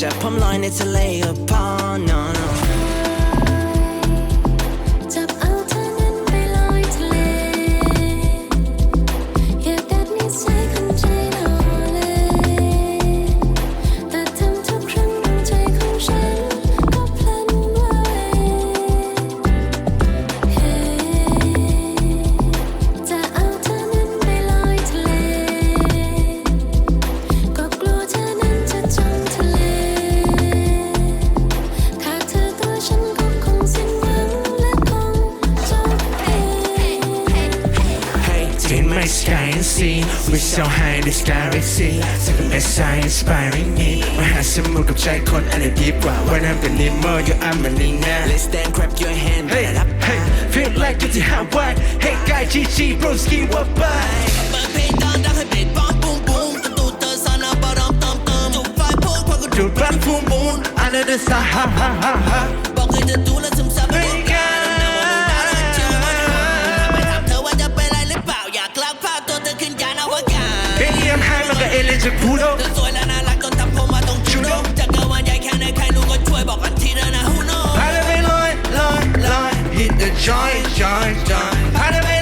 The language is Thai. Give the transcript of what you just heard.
จะพร้อมลอยในทะเลก็พอ no noจับเอาเธอนั้นไปลอยทะเลอย่าดัดนิสัยคนใจหล่อเลยแต่ทำทุกครั้งดวงใจของฉันก็พลันไหวจะเอาเธอนั้นไปลอยทะเลก็กลัวเธอนั้นจะจมทะเลขาดเธอตัวฉันก็คงสิ้นหวังและคงจบเอง Hey, in my sky and sea, we so high in this galaxy. Second best side inspiring me. มหาสมุทรกับใจคนอะไรดีกว่าว่ายน้ำเป็นนิโม you are my Nina. Let's stand grab your hand Hey, hey, feel like you're the Hawaii. Hey, guy, GG, broski, what bye? เปิดเพลงดังดังให้เบสบ้องปุ้งปุ้งประตูเตอร์ซานาบารอมเติมเติมจุกไฟพุ่งพอกู You run, boom, boom, under the sun, ha, ha, ha, ha. บอกให้เธอดูและซึมซับ Hey, guy. ไปถามเธอว่าจะเป็นไรหรือเปล่าอยากลักพาตัวเธอขึ้นยานอวกาศ Baby, I'm high like an alien to Pluto. เธอสวยและน่ารักจนทำผมมาต้องจูโน่จักรวาลใหญ่แค่ไหนใครรู้ก็ช่วยบอกกันทีนะ who knows How do we lie, lie, lie? Hit the joy, joy, joy. How do we